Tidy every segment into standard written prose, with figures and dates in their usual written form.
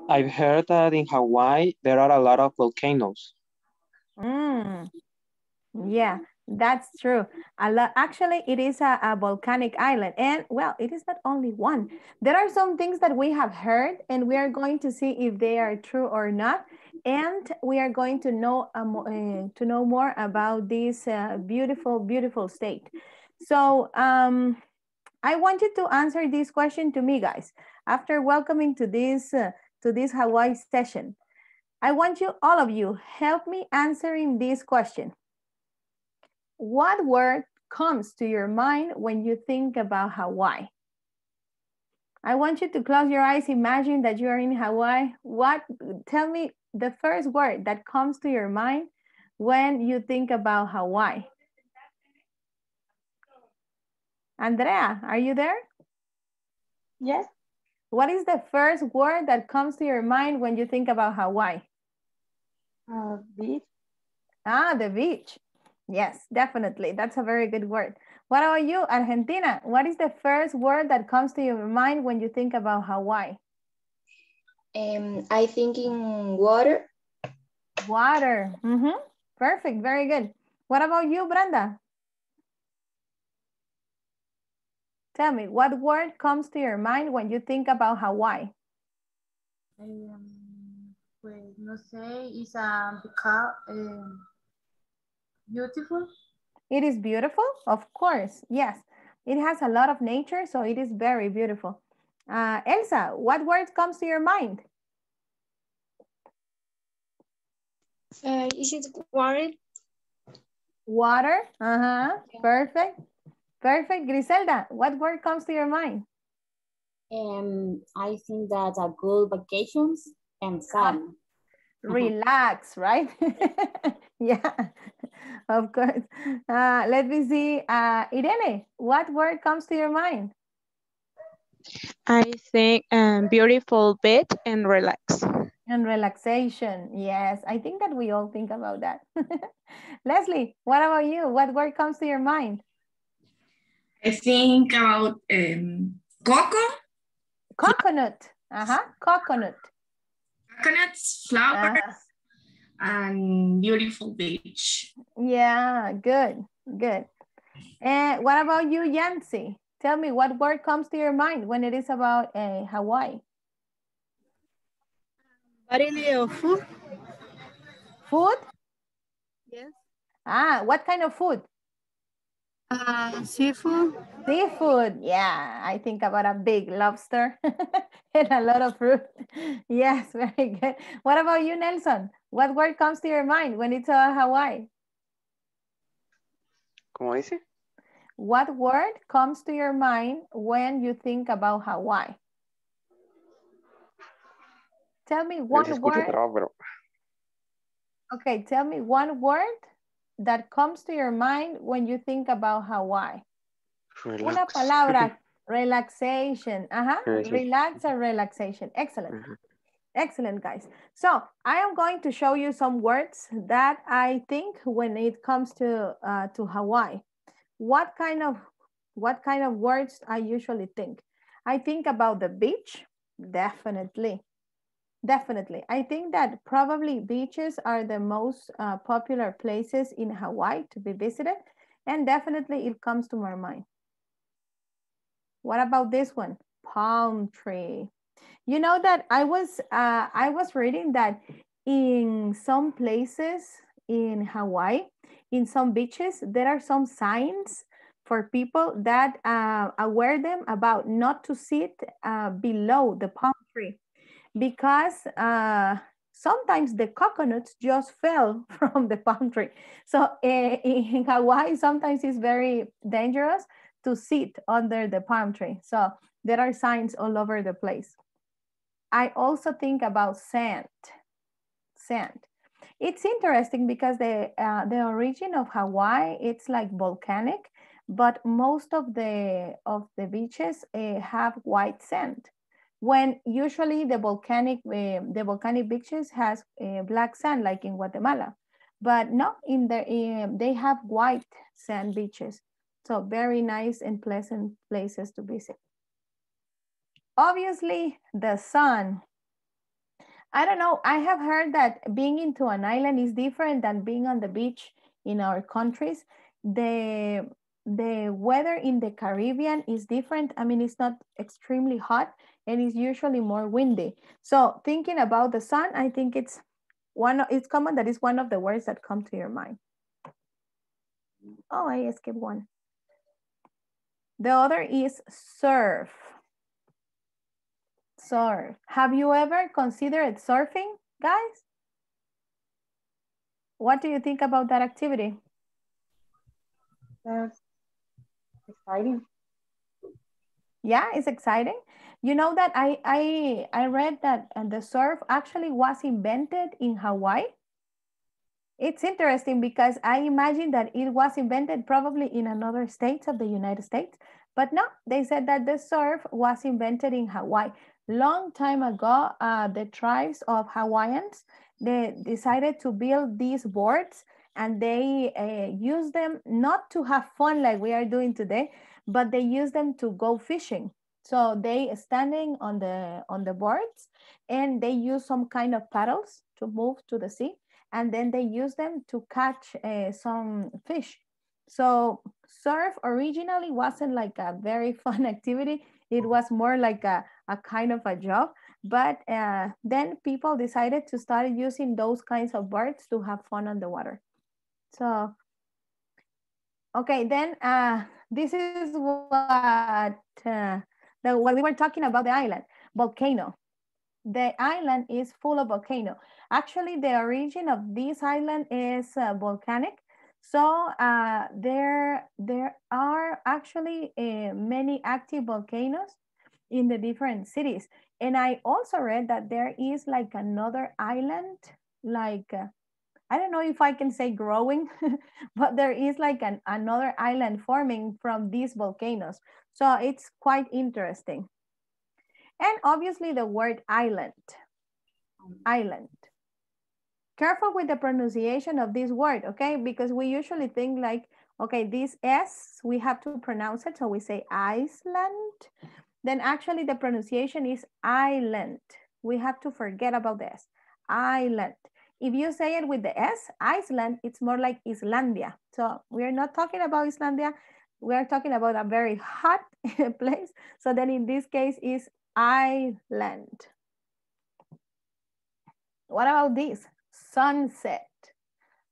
I've heard that in Hawaii there are a lot of volcanoes. Mm, yeah, that's true. Actually, it is a volcanic island. And well, it is not only one. There are some things that we have heard, and we are going to see if they are true or not. And we are going to know more about this beautiful, beautiful state. So I want you to answer this question to me, guys. After welcoming to this Hawaii session, I want you, all of you, help me answering this question. What word comes to your mind when you think about Hawaii? I want you to close your eyes, imagine that you are in Hawaii. Tell me the first word that comes to your mind when you think about Hawaii. Andrea, are you there? Yes. What is the first word that comes to your mind when you think about Hawaii? Beach. Ah, the beach. Yes, definitely. That's a very good word. What about you, Argentina? What is the first word that comes to your mind when you think about Hawaii? I think in water. Water. Perfect. Very good. What about you, Brenda? Tell me, what word comes to your mind when you think about Hawaii? Pues no sé, is beautiful. It is beautiful, of course. Yes, it has a lot of nature, so it is very beautiful. Elsa, what word comes to your mind? Is it water? Water. Perfect. Perfect. Griselda, what word comes to your mind? I think that a good vacations and sun. Relax, right? Yeah, of course. Let me see. Irene, what word comes to your mind? I think beautiful bed and relax. And relaxation. Yes, I think that we all think about that. Leslie, what about you? What word comes to your mind? I think about cocoa. Coconut. Coconut. Coconuts, flowers, and beautiful beach. Yeah, good, good. And what about you, Yancy? Tell me, what word comes to your mind when it is about Hawaii? Variety of food. Food? Yes. What kind of food? Seafood. Seafood, yeah. I think about a big lobster and a lot of fruit. Yes, very good. What about you, Nelson? What word comes to your mind when it's Hawaii? ¿Cómo dice? What word comes to your mind when you think about Hawaii? Tell me one word. Okay, tell me one word that comes to your mind when you think about Hawaii. Relax. Una palabra, relaxation. Relax and relaxation. Excellent. Excellent, guys. So I am going to show you some words that I think when it comes to Hawaii. What kind of words I usually think? I think about the beach, definitely. Definitely. I think that probably beaches are the most popular places in Hawaii to be visited, and definitely it comes to my mind. What about this one? Palm tree. You know that I was reading that in some places in Hawaii, in some beaches, there are some signs for people that aware them about not to sit below the palm tree, because sometimes the coconuts just fell from the palm tree. So in Hawaii, sometimes it's very dangerous to sit under the palm tree. So there are signs all over the place. I also think about sand. Sand. It's interesting because the origin of Hawaii, it's like volcanic, but most of the beaches have white sand. When usually the volcanic beaches has black sand, like in Guatemala, but not they have white sand beaches. So very nice and pleasant places to visit. Obviously, the sun. I don't know. I have heard that being into an island is different than being on the beach in our countries. The the weather in the Caribbean is different. I mean, it's not extremely hot and it's usually more windy. So thinking about the sun, I think it's it's common that is one of the words that come to your mind. Oh, I skipped one. The other is surf. Surf. Have you ever considered surfing, guys? What do you think about that activity? That's exciting. Yeah, it's exciting. You know that I read that the surf actually was invented in Hawaii. It's interesting because I imagine that it was invented probably in another states of the United States, but no, they said that the surf was invented in Hawaii. Long time ago, the tribes of Hawaiians, they decided to build these boards and they use them not to have fun like we are doing today, but they use them to go fishing. So they standing on the boards and they use some kind of paddles to move to the sea, and then they use them to catch some fish. So surf originally wasn't like a very fun activity. It was more like a kind of a job. But then people decided to start using those kinds of boards to have fun on the water. So, okay, then this is what we were talking about the island, volcano. The island is full of volcano. Actually, the origin of this island is volcanic. So there are actually many active volcanoes in the different cities. And I also read that there is like another island, like, I don't know if I can say growing, but there is like another island forming from these volcanoes. So it's quite interesting. And obviously the word island, island. Careful with the pronunciation of this word, okay? Because we usually think like, okay, this S, we have to pronounce it. So we say Iceland. Then actually the pronunciation is island. We have to forget about this, island. If you say it with the S, Iceland, it's more like Islandia. So we're not talking about Islandia. We're talking about a very hot place. So then in this case is island. What about this? Sunset.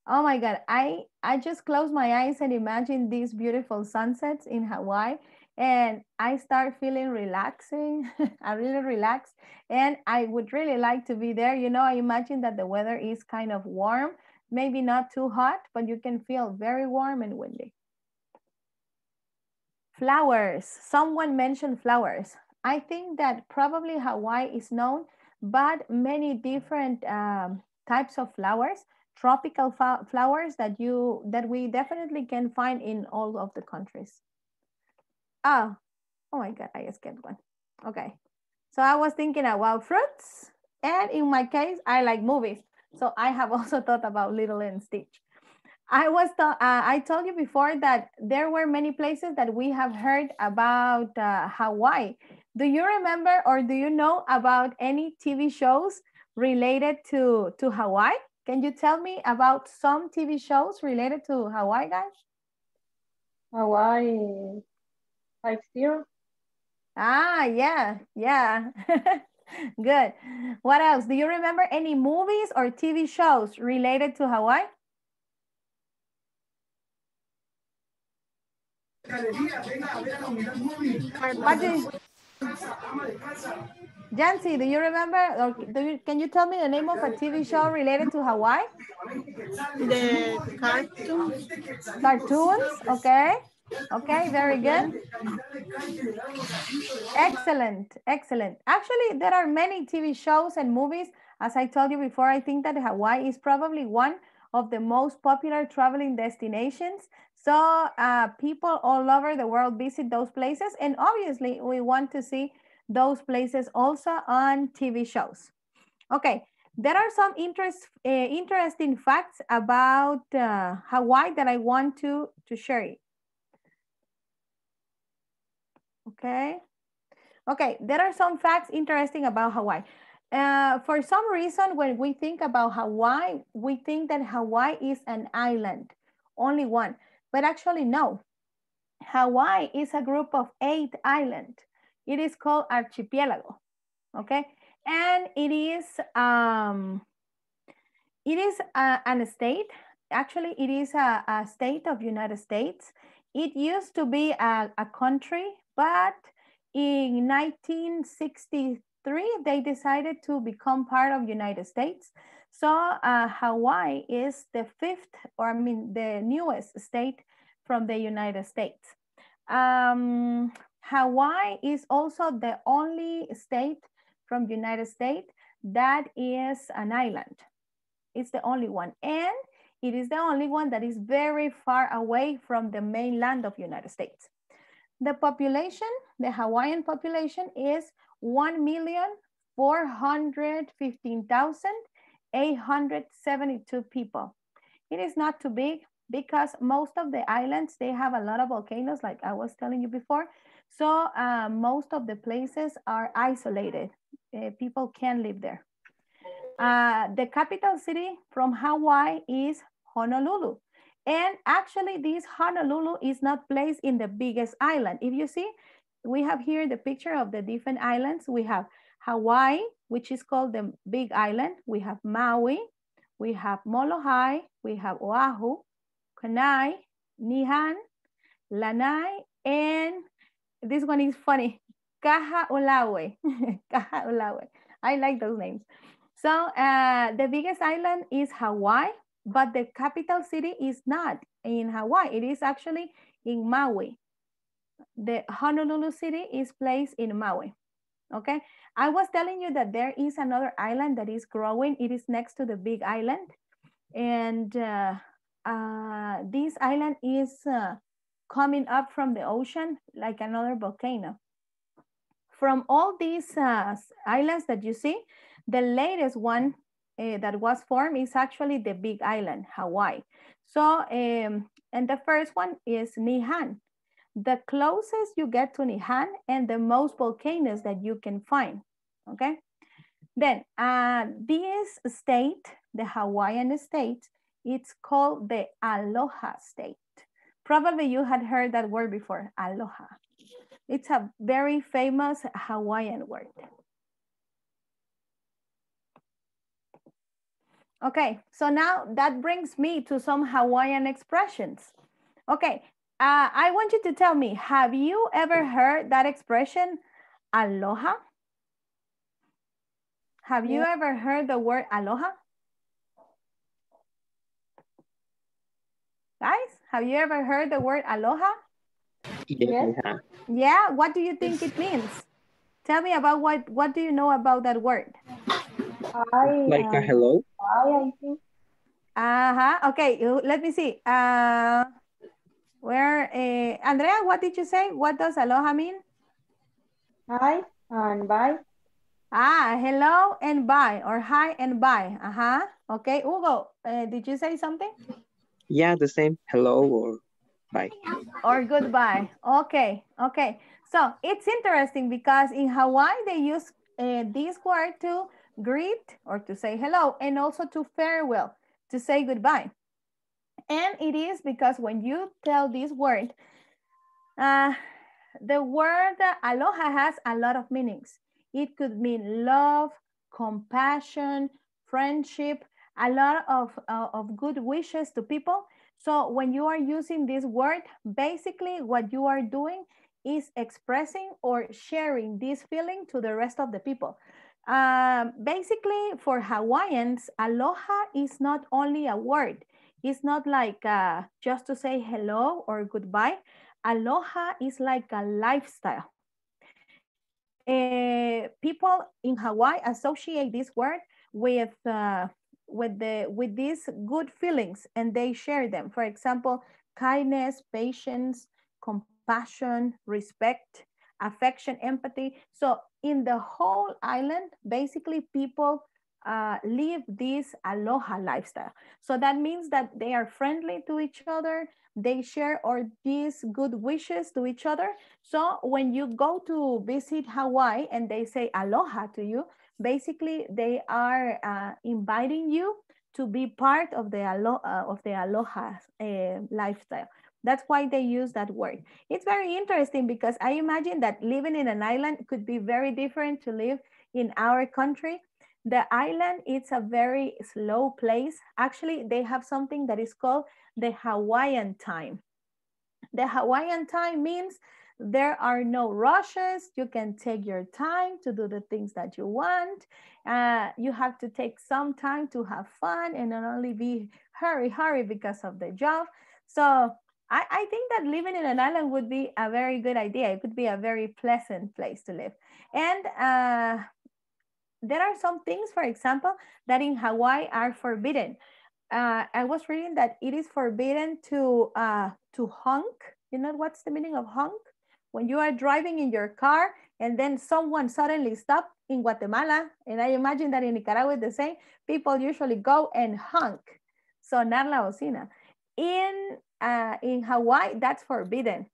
Oh my God, I just close my eyes and imagine these beautiful sunsets in Hawaii, and I start feeling relaxing. I really relax, and I would really like to be there. You know, I imagine that the weather is kind of warm, maybe not too hot, but you can feel very warm and windy. Flowers. Someone mentioned flowers. I think that probably Hawaii is known, but many different types of flowers, tropical flowers that we definitely can find in all of the countries. Oh my God, I escaped one. Okay, so I was thinking about fruits, and in my case, I like movies. So I have also thought about Little and Stitch. I told you before that there were many places that we have heard about Hawaii. Do you remember or do you know about any TV shows related to Hawaii? Can you tell me about some TV shows related to Hawaii, guys? Hawaii 5-0. Ah, yeah. Good. What else? Do you remember any movies or TV shows related to Hawaii? Jancy, do you remember, or can you tell me the name of a TV show related to Hawaii? The cartoons. Cartoons, okay. Okay, very good. Excellent. Actually, there are many TV shows and movies. As I told you before, I think that Hawaii is probably one of the most popular traveling destinations. So people all over the world visit those places. And obviously, we want to see those places also on TV shows. Okay, there are some interesting facts about Hawaii that I want to share you. Okay, there are some facts interesting about Hawaii. For some reason, when we think about Hawaii, we think that Hawaii is an island, only one. But actually, no. Hawaii is a group of 8 islands. It is called archipelago, okay? And it is an state. Actually, it is a state of United States. It used to be a country, but in 1963, they decided to become part of United States. So Hawaii is the the newest state from the United States. Hawaii is also the only state from United States that is an island. It's the only one. And it is the only one that is very far away from the mainland of United States. The population, the Hawaiian population is 1,415,872 people. It is not too big because most of the islands, they have a lot of volcanoes, like I was telling you before. So most of the places are isolated. People can't live there. The capital city from Hawaii is Honolulu. And actually this Honolulu is not placed in the biggest island. If you see, we have here the picture of the different islands. We have Hawaii, which is called the Big Island. We have Maui, we have Molokai, we have Oahu, Kenai, Nihan, Lanai, and this one is funny, Kaha'olawe. Kaha'olawe. I like those names. So the biggest island is Hawaii, but the capital city is not in Hawaii. It is actually in Maui. The Honolulu city is placed in Maui, okay? I was telling you that there is another island that is growing. It is next to the Big Island. And this island is coming up from the ocean like another volcano. From all these islands that you see, the latest one that was formed is actually the Big Island, Hawaii. So, and the first one is Nihan. The closest you get to Nihan and the most volcanoes that you can find, okay? Then this state, the Hawaiian state, it's called the Aloha state. Probably you had heard that word before, aloha. It's a very famous Hawaiian word. Okay, so now that brings me to some Hawaiian expressions. Okay, I want you to tell me, have you ever heard that expression, aloha? Have you ever heard the word aloha? Guys, have you ever heard the word aloha? Yes. Yeah, what do you think it means? Tell me about what do you know about that word? Like a hello? I think. Okay, let me see. Andrea, what did you say? What does aloha mean? Hi and bye. Hello and bye, or hi and bye. Okay, Hugo, did you say something? Yeah, the same. Hello or bye. Or goodbye. Okay, okay. So it's interesting because in Hawaii, they use this word to greet or to say hello and also to farewell, to say goodbye. And it is because when you tell this word, the word aloha has a lot of meanings. It could mean love, compassion, friendship, a lot of good wishes to people. So when you are using this word, basically what you are doing is expressing or sharing this feeling to the rest of the people. Basically for Hawaiians, aloha is not only a word. It's not like just to say hello or goodbye. Aloha is like a lifestyle. People in Hawaii associate this word with these good feelings and they share them. For example, kindness, patience, compassion, respect, affection, empathy. So in the whole island, basically people live this aloha lifestyle. So that means that they are friendly to each other. They share all these good wishes to each other. So when you go to visit Hawaii and they say aloha to you, basically they are inviting you to be part of the aloha lifestyle. That's why they use that word. It's very interesting because I imagine that living in an island could be very different to live in our country. The island, it's a very slow place. Actually, they have something that is called the Hawaiian time. The Hawaiian time means there are no rushes. You can take your time to do the things that you want. You have to take some time to have fun and not only be hurry because of the job. So I think that living in an island would be a very good idea. It could be a very pleasant place to live. And there are some things, for example, that in Hawaii are forbidden. I was reading that it is forbidden to honk. You know what's the meaning of honk? When you are driving in your car and then someone suddenly stops in Guatemala, and I imagine that in Nicaragua the same, people usually go and honk, sonar la bocina. In Hawaii, that's forbidden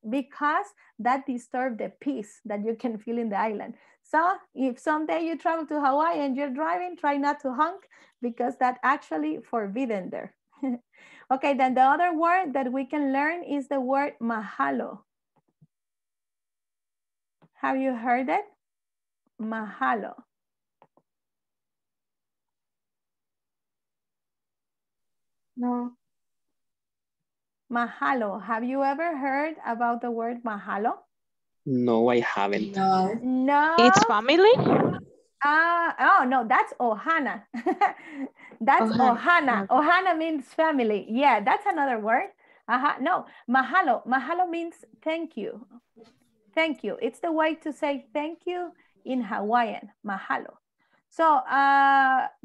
because that disturbs the peace that you can feel in the island. So if someday you travel to Hawaii and you're driving, try not to honk because that's actually forbidden there. Okay, then the other word that we can learn is the word mahalo. Have you heard it? Mahalo. No. Mahalo. Have you ever heard about the word mahalo? No, I haven't. No. No. It's family? Oh, no, that's ohana. That's ohana. Okay. Ohana means family. Yeah, that's another word. No, mahalo. Mahalo means thank you. Thank you. It's the way to say thank you in Hawaiian, mahalo. So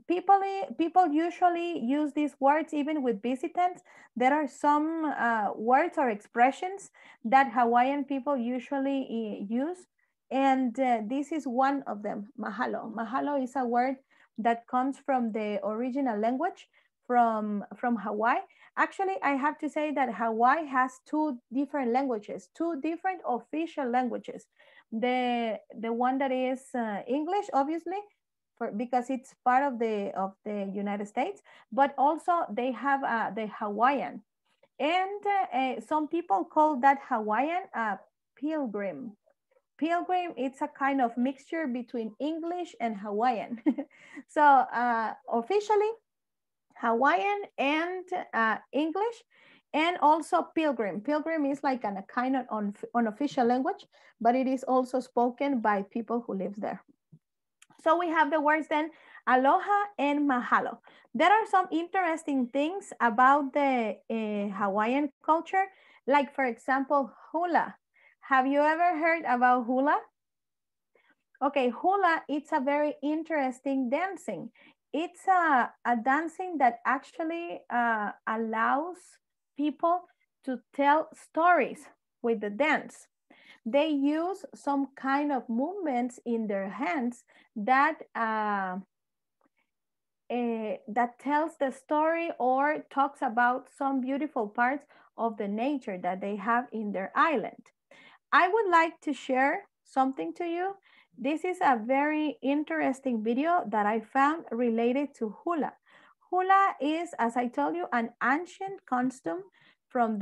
people usually use these words even with visitants. There are some words or expressions that Hawaiian people usually use. And this is one of them, mahalo. Mahalo is a word that comes from the original language from Hawaii. Actually, I have to say that Hawaii has two different languages, two different official languages. The one that is English, obviously, because it's part of the United States, but also they have the Hawaiian. And some people call that Hawaiian pilgrim. Pilgrim, it's a kind of mixture between English and Hawaiian. So officially, Hawaiian and English, and also pilgrim. Pilgrim is like a kind of unofficial language, but it is also spoken by people who live there. So we have the words then, aloha and mahalo. There are some interesting things about the Hawaiian culture, like for example, hula. Have you ever heard about hula? Okay, hula, it's a very interesting dancing. It's a dancing that actually allows people to tell stories with the dance. They use some kind of movements in their hands that that tells the story or talks about some beautiful parts of the nature that they have in their island. I would like to share something to you. This is a very interesting video that I found related to hula. Hula is, as I told you, an ancient costume from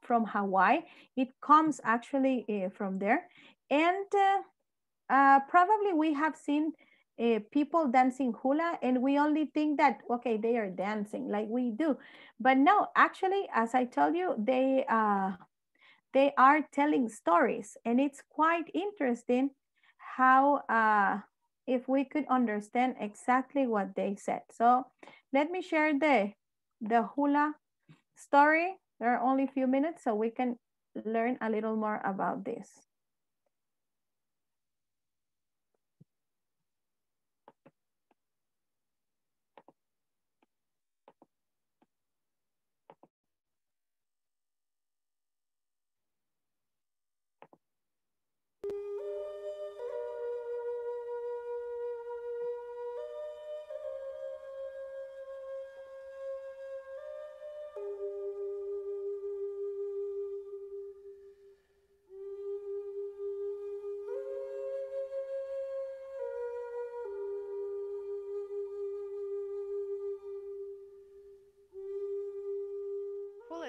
Hawaii. It comes actually from there. And probably we have seen people dancing hula and we only think that, okay, they are dancing like we do. But no, actually, as I told you, they are telling stories, and it's quite interesting how if we could understand exactly what they said. So let me share the hula story. There are only a few minutes, so we can learn a little more about this.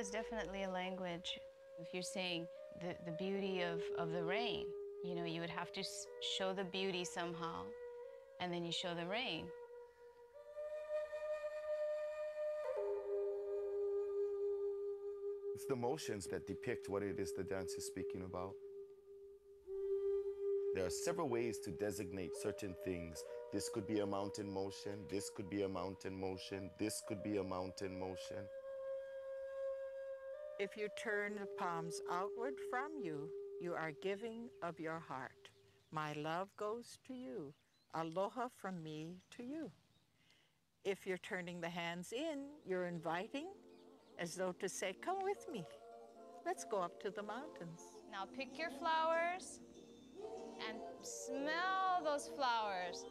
is definitely a language. If you're saying the beauty of the rain, you know, you would have to show the beauty somehow, and then you show the rain. It's the motions that depict what it is the dance is speaking about. There are several ways to designate certain things. This could be a mountain motion, this could be a mountain motion, this could be a mountain motion. If you turn the palms outward from you, you are giving of your heart. My love goes to you. Aloha from me to you. If you're turning the hands in, you're inviting, as though to say, come with me. Let's go up to the mountains. Now pick your flowers and smell those flowers.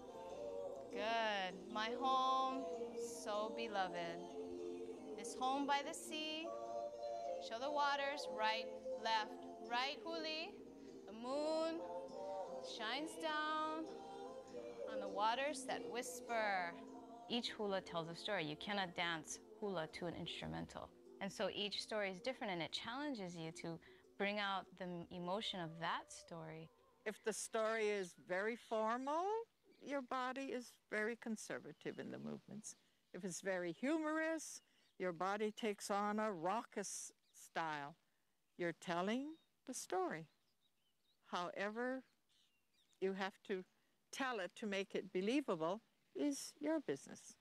Good. My home, so beloved. This home by the sea. Show the waters, right, left, right, huli. The moon shines down on the waters that whisper. Each hula tells a story. You cannot dance hula to an instrumental. And so each story is different, and it challenges you to bring out the emotion of that story. If the story is very formal, your body is very conservative in the movements. If it's very humorous, your body takes on a raucous style. You're telling the story. However you have to tell it to make it believable is your business.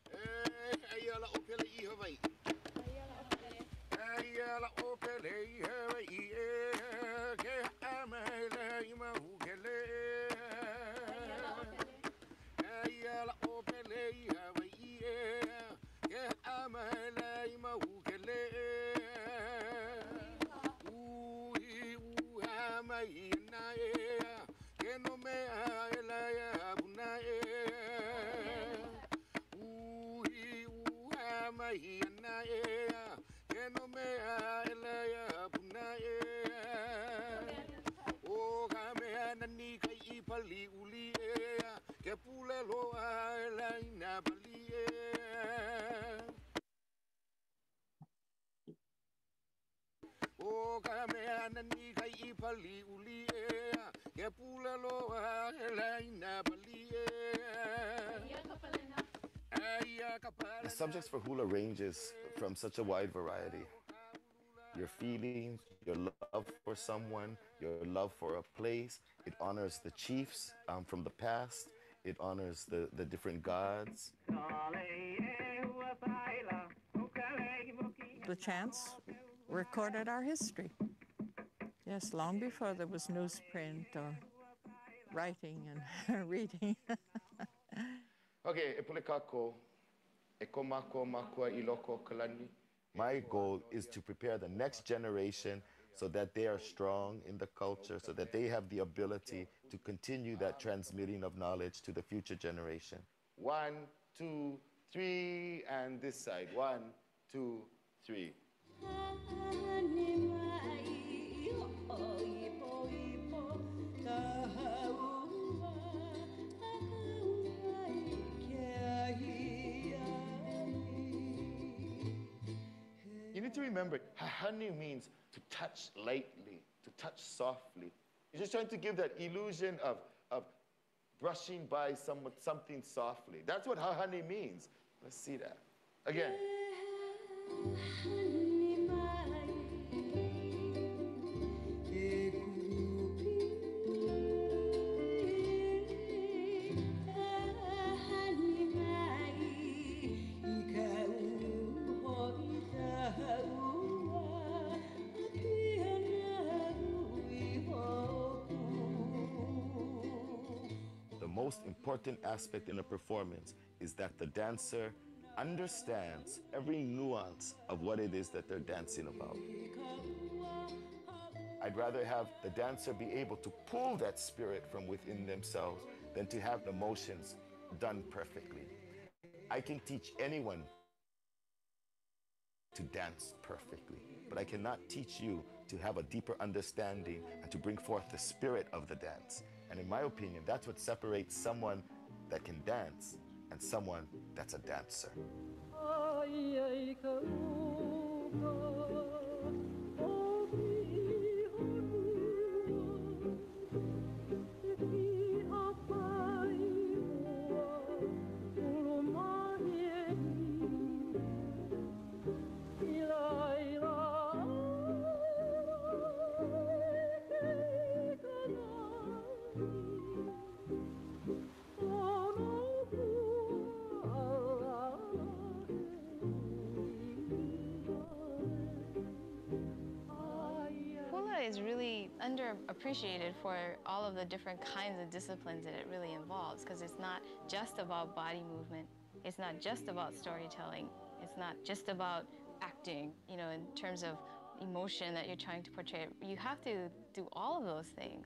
The subjects for hula ranges from such a wide variety. Your feelings, your love for someone, your love for a place. It honors the chiefs from the past. It honors the different gods. The chants recorded our history. Yes, long before there was newsprint or writing and reading. Okay, epulikako, ekomako makua iloko kalani. My goal is to prepare the next generation so that they are strong in the culture, so that they have the ability to continue that transmitting of knowledge to the future generation. 1, 2, 3, and this side. 1, 2, 3. You need to remember, hahani means to touch lightly, to touch softly. You're just trying to give that illusion of brushing by something softly. That's what hahani means. Let's see that. Again. The most important aspect in a performance is that the dancer understands every nuance of what it is that they're dancing about. I'd rather have the dancer be able to pull that spirit from within themselves than to have the motions done perfectly. I can teach anyone to dance perfectly, but I cannot teach you to have a deeper understanding and to bring forth the spirit of the dance. And in my opinion, that's what separates someone that can dance and someone that's a dancer. appreciated for all of the different kinds of disciplines that it really involves, because it's not just about body movement. It's not just about storytelling. It's not just about acting, you know, in terms of emotion that you're trying to portray. You have to do all of those things.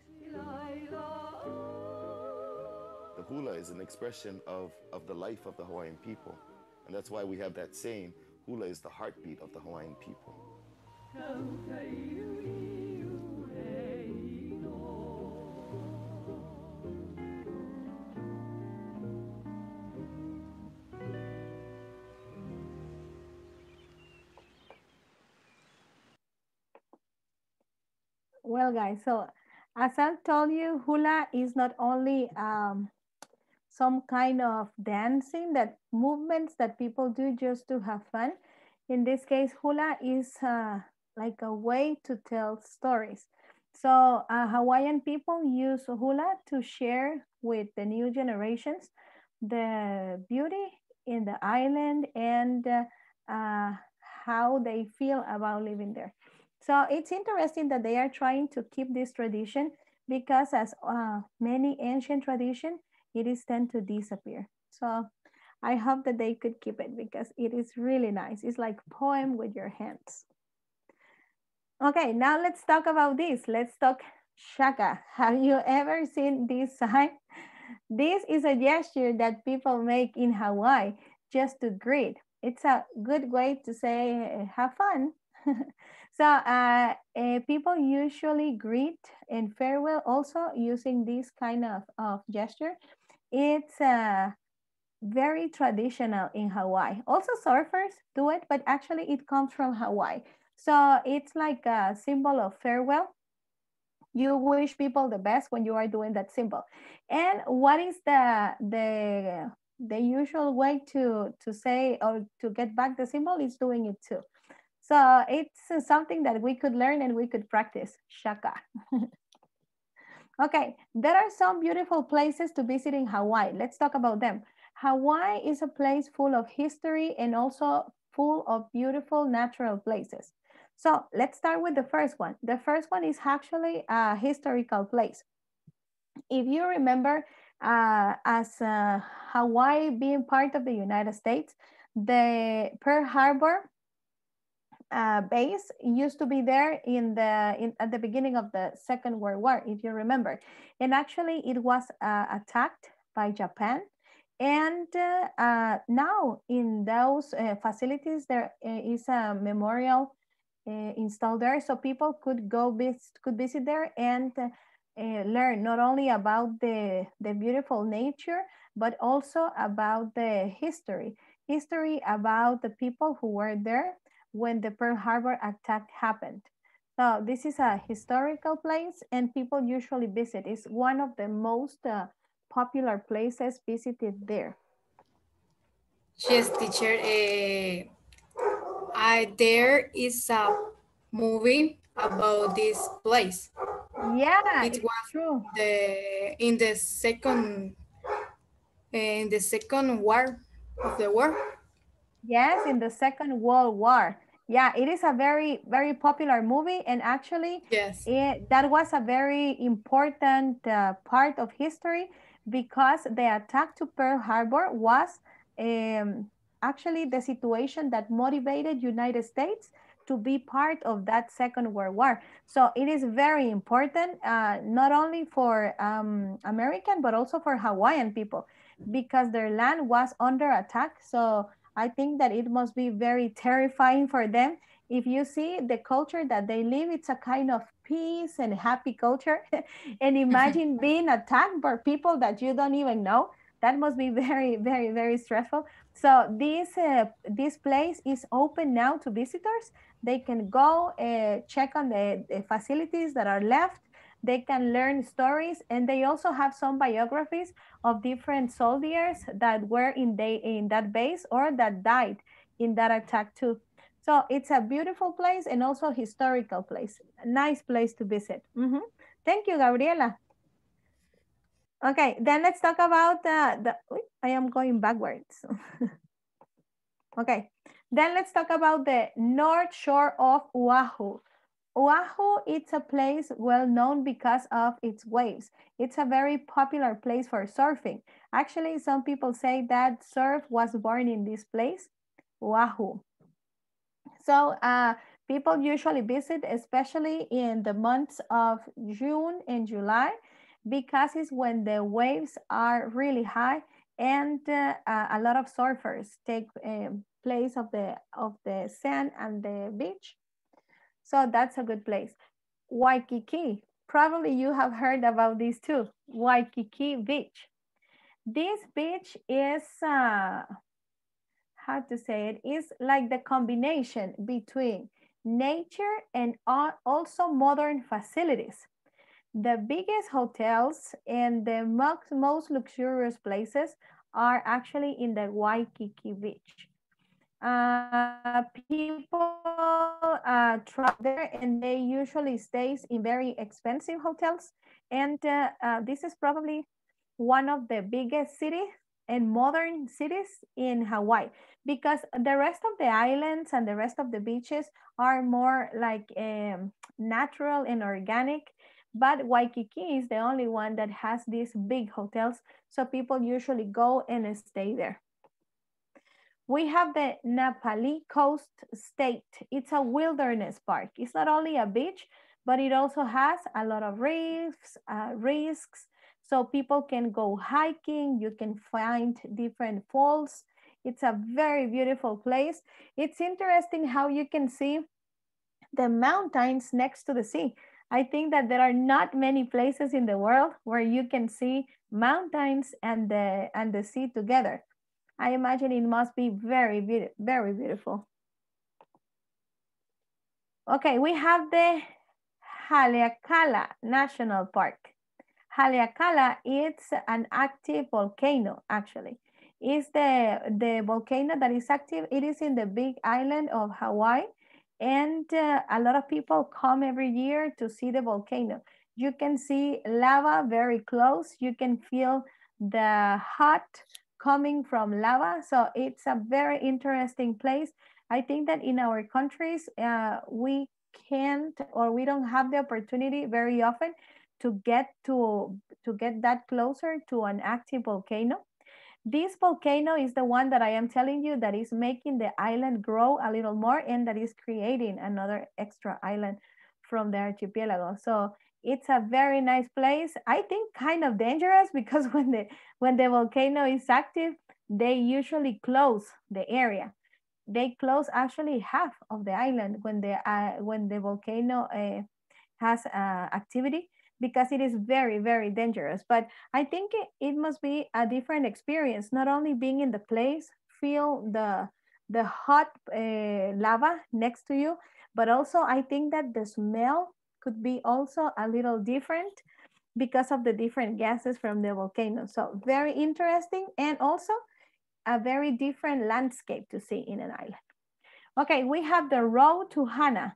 The hula is an expression of the life of the Hawaiian people. And that's why we have that saying, hula is the heartbeat of the Hawaiian people. Well, guys, so as I told you, hula is not only some kind of dancing, that movements that people do just to have fun. In this case, hula is like a way to tell stories. So Hawaiian people use hula to share with the new generations the beauty in the island and how they feel about living there. So it's interesting that they are trying to keep this tradition, because as many ancient traditions, it is tend to disappear. So I hope that they could keep it, because it is really nice. It's like poem with your hands. Okay, now let's talk about this. Let's talk shaka. Have you ever seen this sign? This is a gesture that people make in Hawaii just to greet. It's a good way to say have fun. So people usually greet and farewell also using this kind of gesture. It's very traditional in Hawaii. Also surfers do it, but actually it comes from Hawaii. So it's like a symbol of farewell. You wish people the best when you are doing that symbol. And what is the usual way to say or to get back the symbol is doing it too. So it's something that we could learn and we could practice, shaka. Okay, there are some beautiful places to visit in Hawaii. Let's talk about them. Hawaii is a place full of history and also full of beautiful natural places. So let's start with the first one. The first one is actually a historical place. If you remember, as Hawaii being part of the United States, the Pearl Harbor base used to be there at the beginning of the Second World War, if you remember. And actually it was attacked by Japan. And now in those facilities, there is a memorial installed there, so people could visit there and learn not only about the beautiful nature, but also about the history about the people who were there when the Pearl Harbor attack happened. So this is a historical place and people usually visit. It's one of the most popular places visited there. Yes, teacher. There is a movie about this place. Yeah, it was true. In the second war of the war. Yes, in the Second World War. Yeah, it is a very, very popular movie. And actually, yes, that was a very important part of history, because the attack to Pearl Harbor was actually the situation that motivated United States to be part of that Second World War. So it is very important, not only for American, but also for Hawaiian people, because their land was under attack. So I think that it must be very terrifying for them. If you see the culture that they live, it's a kind of peace and happy culture. And imagine being attacked by people that you don't even know. That must be very, very, very stressful. So this place is open now to visitors. They can go check on the facilities that are left. They can learn stories, and they also have some biographies of different soldiers that were in that base or that died in that attack too. So it's a beautiful place and also a historical place. A nice place to visit. Thank you, Gabriela. Okay, then let's talk about I am going backwards. Okay, then let's talk about the North Shore of Oahu. Oahu, it's a place well known because of its waves. It's a very popular place for surfing. Actually, some people say that surf was born in this place, Oahu. So people usually visit, especially in the months of June and July, because it's when the waves are really high and a lot of surfers take place of the sand and the beach. So that's a good place. Waikiki, probably you have heard about this too. Waikiki Beach. This beach is, how to say it, is like the combination between nature and also modern facilities. The biggest hotels and the most luxurious places are actually in the Waikiki Beach. People travel there and they usually stays in very expensive hotels. And this is probably one of the biggest cities and modern cities in Hawaii, because the rest of the islands and the rest of the beaches are more like natural and organic. But Waikiki is the only one that has these big hotels. So people usually go and stay there. We have the Napali Coast State. It's a wilderness park. It's not only a beach, but it also has a lot of risks. So people can go hiking. You can find different falls. It's a very beautiful place. It's interesting how you can see the mountains next to the sea. I think that there are not many places in the world where you can see mountains and the sea together. I imagine it must be very beautiful. Okay, we have the Haleakala National Park. Haleakala is an active volcano, actually. It's the volcano that is active. It is in the big island of Hawaii. And a lot of people come every year to see the volcano. You can see lava very close. You can feel the hot coming from lava. So it's a very interesting place. I think that in our countries, we can't, or we don't have the opportunity very often to get that closer to an active volcano. This volcano is the one that I am telling you that is making the island grow a little more and that is creating another extra island from the archipelago. So it's a very nice place. I think kind of dangerous because when the volcano is active, they usually close the area. They close actually half of the island when the volcano has activity, because it is very dangerous. But I think it must be a different experience, not only being in the place, feel the hot lava next to you, but also I think that the smell could be also a little different because of the different gases from the volcano. So very interesting, and also a very different landscape to see in an island. Okay, we have the Road to Hana.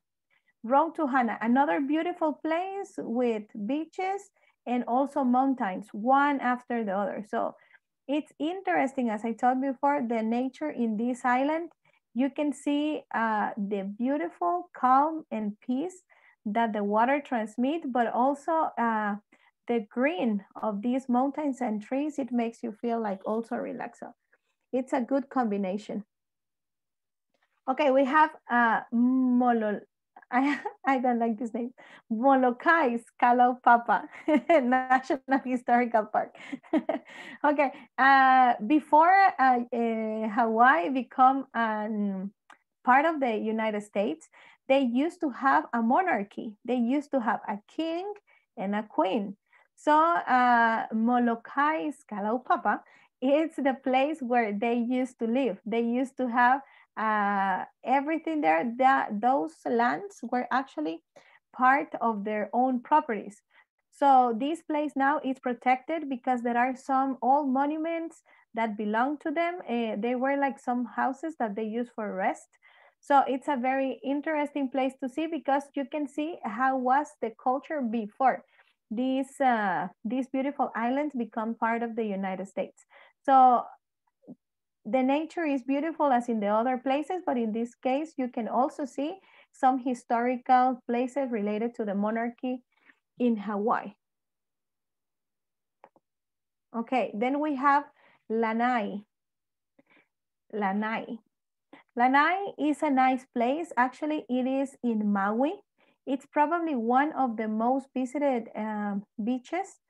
Road to Hana, another beautiful place with beaches and also mountains, one after the other. So it's interesting, as I told before, the nature in this island. You can see the beautiful calm and peace that the water transmits, but also the green of these mountains and trees. It makes you feel like also relaxed. So it's a good combination. Okay, we have I don't like this name. Molokai's Kalaupapa National Historical Park. Okay, before Hawaii become part of the United States, they used to have a monarchy. They used to have a king and a queen. So Molokai's Kalaupapa is the place where they used to live. They used to have everything there. Those lands were actually part of their own properties. So this place now is protected because there are some old monuments that belong to them. They were like some houses that they use for rest. So it's a very interesting place to see because you can see how was the culture before these beautiful islands become part of the United States. So the nature is beautiful as in the other places, but in this case, you can also see some historical places related to the monarchy in Hawaii. Okay, then we have Lanai. Lanai. Lanai is a nice place. Actually, it is in Maui. It's probably one of the most visited beaches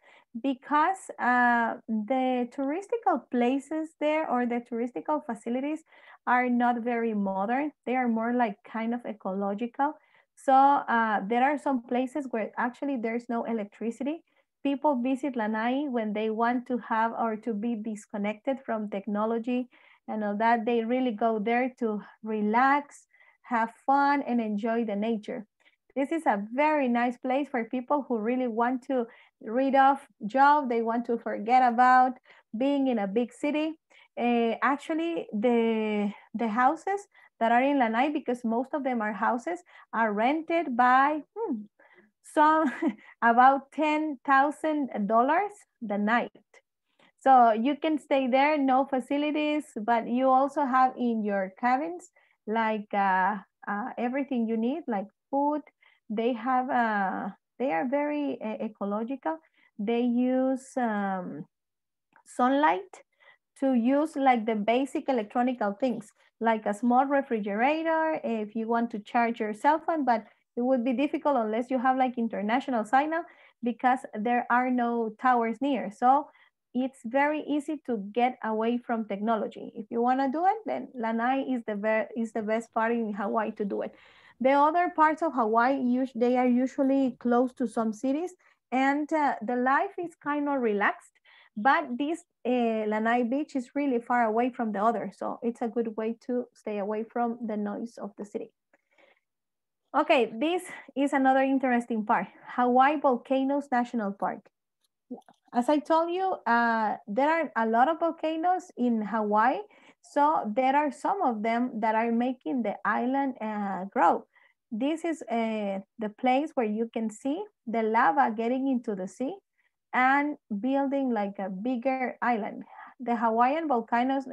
because the touristical places there or the touristical facilities are not very modern. They are more like kind of ecological. So there are some places where actually there's no electricity. People visit Lanai when they want to have or to be disconnected from technology and all that. They really go there to relax, have fun, and enjoy the nature. This is a very nice place for people who really want to rid off job. They want to forget about being in a big city. Actually, the houses that are in Lanai, because most of them are houses, are rented by some about $10,000 the night. So you can stay there, no facilities, but you also have in your cabins like everything you need, like food. They have, they are very ecological. They use sunlight to use like the basic electronical things, like a small refrigerator if you want to charge your cell phone, but it would be difficult unless you have like international signal because there are no towers near. So it's very easy to get away from technology. If you want to do it, then Lanai is the best part in Hawaii to do it. The other parts of Hawaii, they are usually close to some cities, and the life is kind of relaxed. But this Lanai beach is really far away from the other, so it's a good way to stay away from the noise of the city. Okay, this is another interesting part. Hawaii Volcanoes National Park. As I told you, there are a lot of volcanoes in Hawaii, so there are some of them that are making the island grow. This is the place where you can see the lava getting into the sea and building like a bigger island. The Hawaiian Volcanoes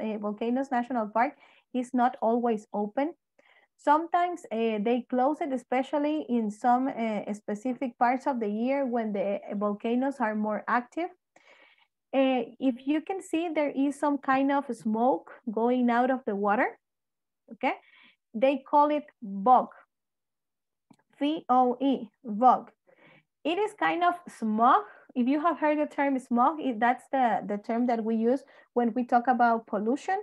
National Park is not always open. Sometimes they close it, especially in some specific parts of the year when the volcanoes are more active. If you can see, there is some kind of smoke going out of the water, okay? They call it VOG, V-O-E, VOG. It is kind of smog. If you have heard the term smog, that's the term that we use when we talk about pollution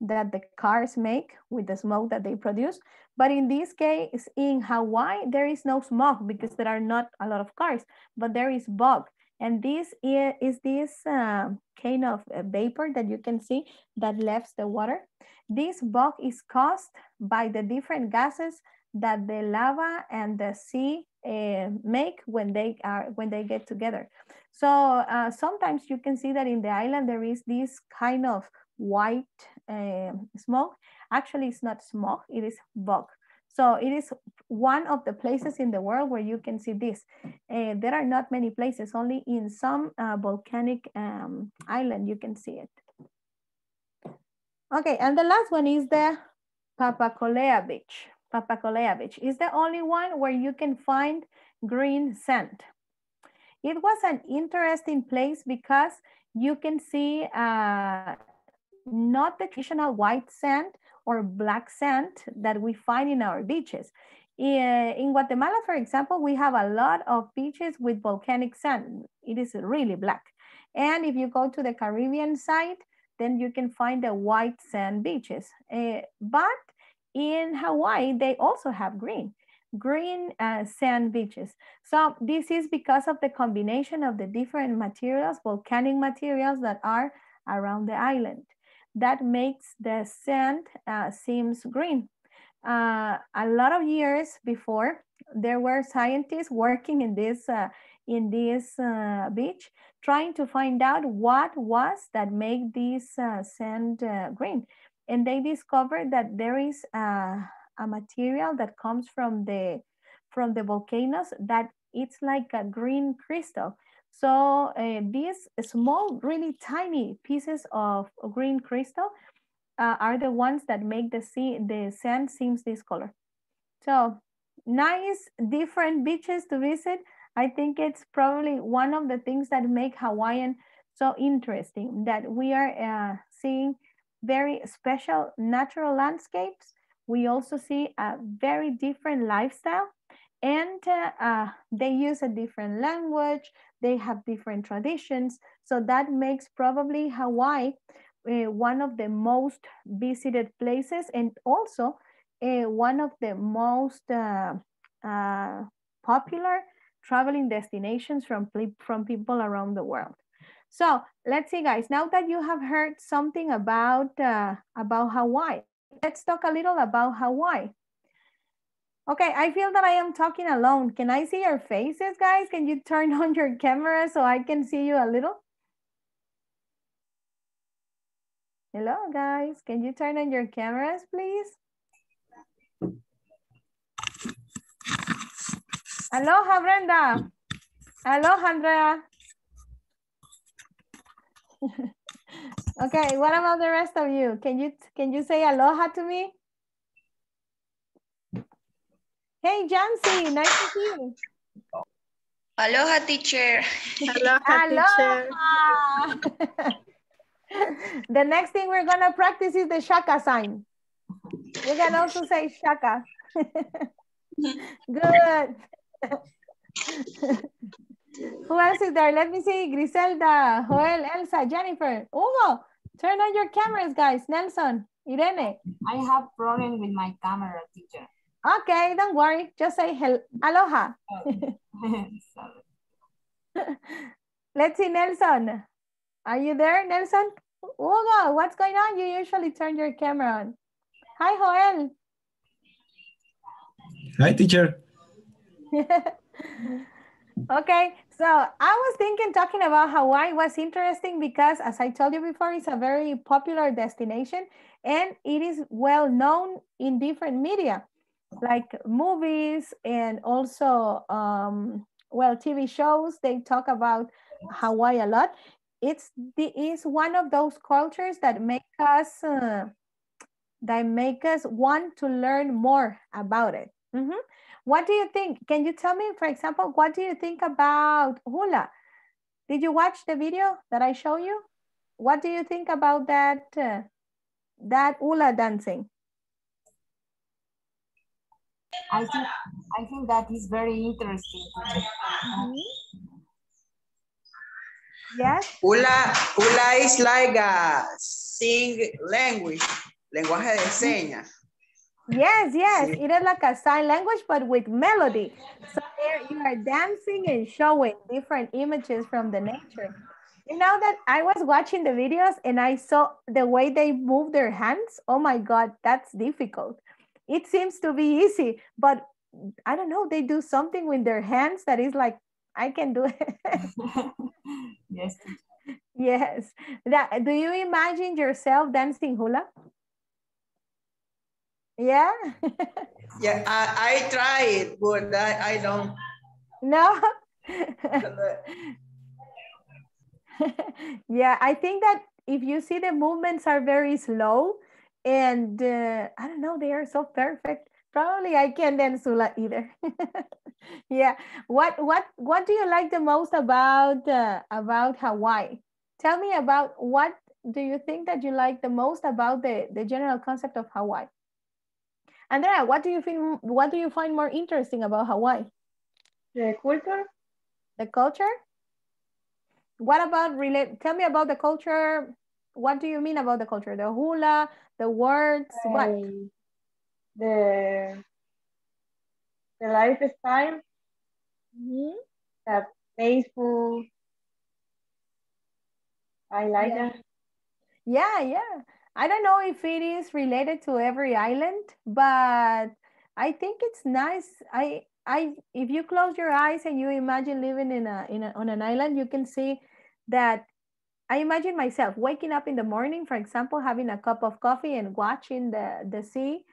that the cars make with the smoke that they produce. But in this case, in Hawaii, there is no smog because there are not a lot of cars, but there is VOG. And this is this kind of vapor that you can see that leaves the water. This VOG is caused by the different gases that the lava and the sea make when they get together. So sometimes you can see that in the island there is this kind of white smoke. Actually, it's not smoke, it is VOG. So it is one of the places in the world where you can see this. There are not many places, only in some volcanic island you can see it. Okay, and the last one is the Papakolea Beach. Papakolea Beach is the only one where you can find green sand. It was an interesting place because you can see not the traditional white sand or black sand that we find in our beaches. In Guatemala, for example, we have a lot of beaches with volcanic sand. It is really black. And if you go to the Caribbean side, then you can find the white sand beaches. But in Hawaii, they also have green sand beaches. So this is because of the combination of the different materials, volcanic materials that are around the island. That makes the sand seems green. A lot of years before, there were scientists working in this beach, trying to find out what was that made this sand green. And they discovered that there is a material that comes from the volcanoes that it's like a green crystal. So these small, really tiny pieces of green crystal are the ones that make the sand seems this color. So nice different beaches to visit. I think it's probably one of the things that make Hawaiian so interesting, that we are seeing very special natural landscapes. We also see a very different lifestyle, and they use a different language. They have different traditions. So that makes probably Hawaii one of the most visited places, and also one of the most popular traveling destinations from people around the world. So let's see, guys, now that you have heard something about Hawaii, let's talk a little about Hawaii. Okay, I feel that I am talking alone. Can I see your faces, guys? Can you turn on your camera so I can see you a little? Hello, guys. Can you turn on your cameras, please? Aloha, Brenda. Aloha, Andrea. Okay, what about the rest of you? Can you say aloha to me? Hey, Jancy, nice to see you. Aloha, teacher. Aloha. The next thing we're gonna practice is the shaka sign. You can also say shaka. Good. Who else is there? Let me see. Griselda, Joel, Elsa, Jennifer, Hugo. Turn on your cameras, guys. Nelson, Irene. I have problem with my camera, teacher. Okay, don't worry. Just say aloha. Let's see, Nelson. Are you there, Nelson? Hugo, what's going on? You usually turn your camera on. Hi, Joel. Hi, teacher. Okay, so I was thinking talking about Hawaii was interesting because, as I told you before, it's a very popular destination and it is well known in different media, like movies and also, well, TV shows. They talk about Hawaii a lot. It's one of those cultures that make us want to learn more about it. Mm-hmm. What do you think? Can you tell me, for example, what do you think about hula? Did you watch the video that I show you? What do you think about that hula dancing? I think that is very interesting. Yes. Hula is like a sing language, lenguaje de señas. Yes, sí. It is like a sign language, but with melody. So there you are dancing and showing different images from the nature. You know that I was watching the videos and I saw the way they move their hands. Oh my God, that's difficult. It seems to be easy, but I don't know, they do something with their hands that is like, I can do it. Yes. Yes. Do you imagine yourself dancing hula? Yeah. Yeah, I try it, but I don't. No. Yeah, I think that if you see the movements are very slow and I don't know, they are so perfect. Probably I can't dance hula either. Yeah. What do you like the most about Hawaii? Tell me about what do you think that you like the most about the general concept of Hawaii? Andrea, what do you find more interesting about Hawaii? The culture. The culture? What about tell me about the culture. What do you mean about the culture? The hula, the words, what? The lifestyle. The peaceful. I like that. Yeah. I don't know if it is related to every island, but I think it's nice. If you close your eyes and you imagine living on an island, you can see that. I imagine myself waking up in the morning, for example, having a cup of coffee and watching the sea,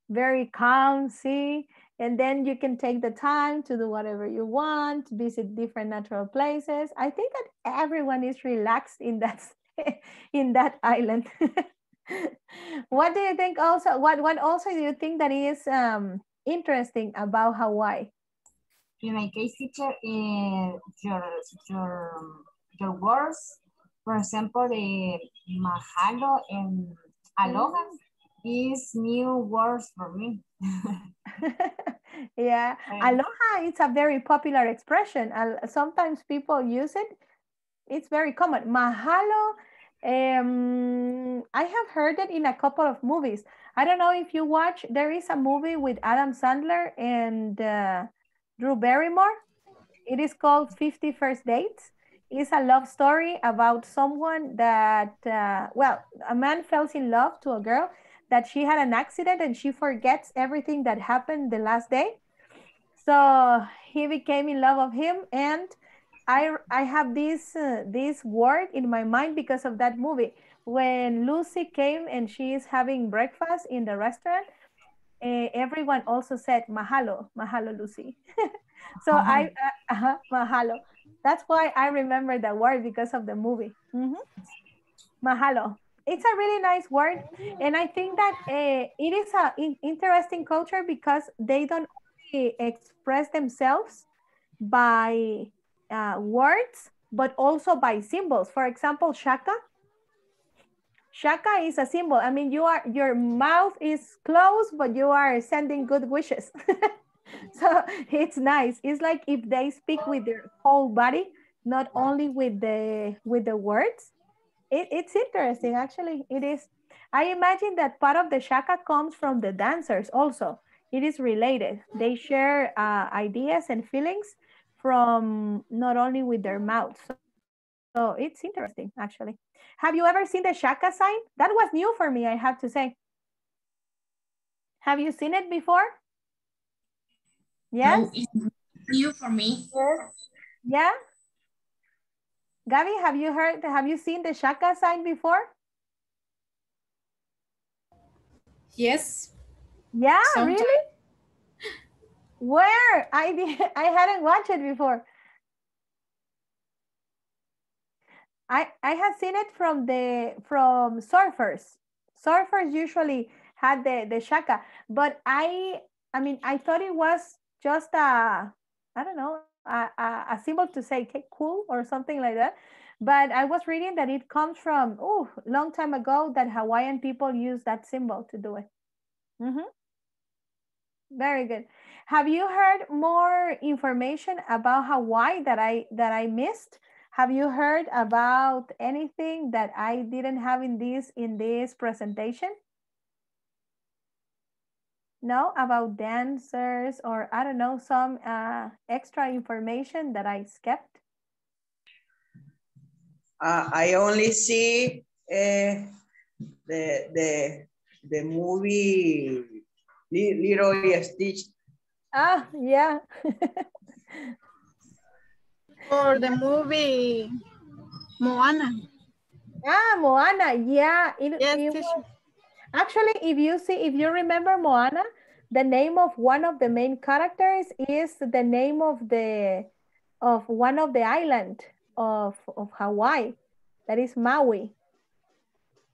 very calm sea, and then you can take the time to do whatever you want, visit different natural places. I think that everyone is relaxed in that island. What do you think also? What also do you think that is interesting about Hawaii? In my case, teacher, your words, for example, the mahalo and aloha is new words for me. Yeah, aloha is a very popular expression. Sometimes people use it. It's very common. Mahalo, I have heard it in a couple of movies. I don't know if you watch, there is a movie with Adam Sandler and Drew Barrymore. It is called 50 First Dates. It's a love story about someone that, well, a man falls in love to a girl that she had an accident and she forgets everything that happened the last day. So he became in love of him, and I have this word in my mind because of that movie. When Lucy came and she is having breakfast in the restaurant, everyone also said mahalo, mahalo Lucy. So mahalo. That's why I remember the word because of the movie. Mahalo. It's a really nice word, and I think that it is an interesting culture because they don't only express themselves by words, but also by symbols. For example, shaka. Shaka is a symbol. I mean, your mouth is closed, but you are sending good wishes. So it's nice. It's like if they speak with their whole body, not only with the words. It's interesting, actually. It is. I imagine that part of the shaka comes from the dancers also. It is related. They share ideas and feelings from not only with their mouths. So it's interesting, actually. Have you ever seen the shaka sign? That was new for me, I have to say. Have you seen it before? Yes? No, it's new for me. Yes. Yeah? Gabi, have you seen the shaka sign before? Yes. Yeah, Sometime. really? Where? I hadn't watched it before. I have seen it from surfers. Surfers usually had the shaka, but I mean I thought it was just I don't know, a symbol to say okay, cool or something like that. But I was reading that it comes from long time ago that Hawaiian people use that symbol to do it. Very good. Have you heard more information about Hawaii that I missed? Have you heard about anything that I didn't have in this presentation? No, about dancers or I don't know, some extra information that I skipped? I only see the movie Little Stitch. Ah, yeah. Or the movie Moana. Ah, Moana, yeah. Yes, Actually, if you remember Moana, the name of one of the main characters is the name of one of the island of Hawaii. That is Maui.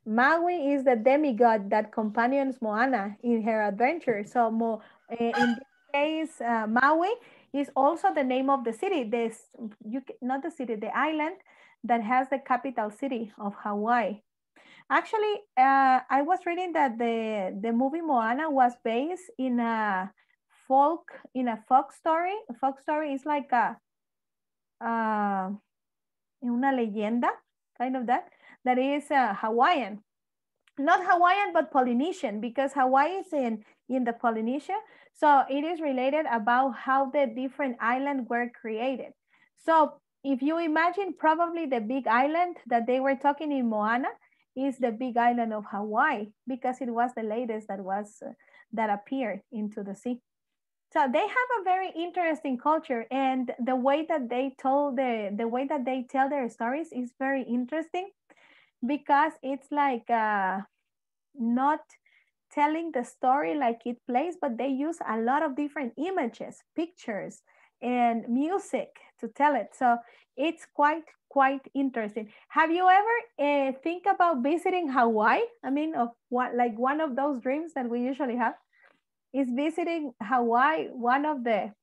Maui is the demigod that companions Moana in her adventure. So in this case, Maui is also the name of the city. Not the city, the island that has the capital city of Hawaii. Actually, I was reading that the movie Moana was based in a folk story. A folk story is like una leyenda, kind of that is Hawaiian. Not Hawaiian, but Polynesian, because Hawaii is in the Polynesia. So it is related about how the different islands were created. So if you imagine, probably the big island that they were talking in Moana is the big island of Hawaii, because it was the latest that appeared into the sea. So they have a very interesting culture, and the way that they tell their stories is very interesting, because it's like not telling the story like it plays, but they use a lot of different images, pictures, and music to tell it. So it's quite interesting. Have you ever think about visiting Hawaii? I mean, of what, like one of those dreams that we usually have? Is visiting Hawaii one of the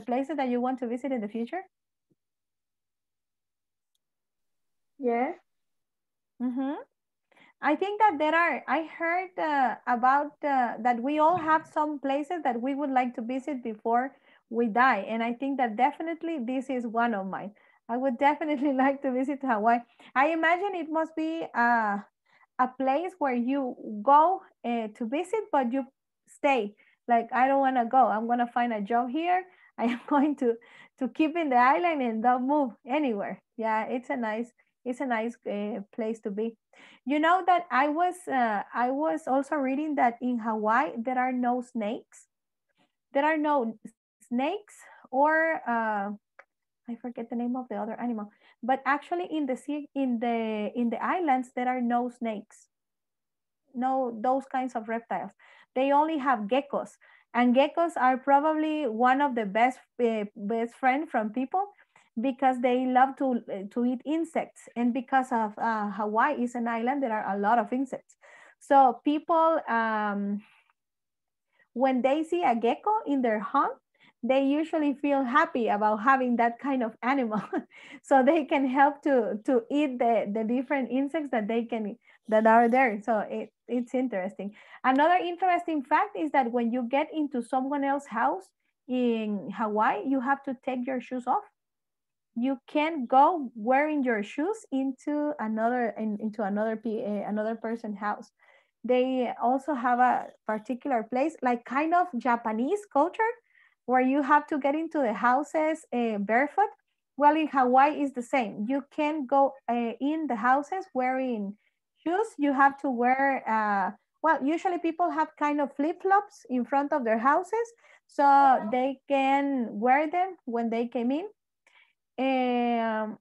places that you want to visit in the future? Yes. I think that there are, I heard about that we all have some places that we would like to visit before we die. And I think that definitely this is one of mine. I would definitely like to visit Hawaii. I imagine it must be a place where you go to visit, but you stay. Like, I don't want to go. I'm going to find a job here. I am going to keep in the island and don't move anywhere. Yeah, it's a nice place to be. You know that I was also reading that in Hawaii there are no snakes. There are no snakes or I forget the name of the other animal. But actually in the sea, in the islands there are no snakes. No, those kinds of reptiles. They only have geckos, and geckos are probably one of the best friend from people because they love to eat insects, and because of Hawaii is an island, there are a lot of insects. So people, when they see a gecko in their home, they usually feel happy about having that kind of animal. So they can help to eat the different insects that are there. So it's interesting. Another interesting fact is that when you get into someone else's house in Hawaii, you have to take your shoes off. You can't go wearing your shoes into another person's house. They also have a particular place, like kind of Japanese culture, where you have to get into the houses barefoot. Well, in Hawaii is the same. You can't go in the houses wearing shoes. You have to wear, well, usually people have kind of flip-flops in front of their houses, so they can wear them when they came in.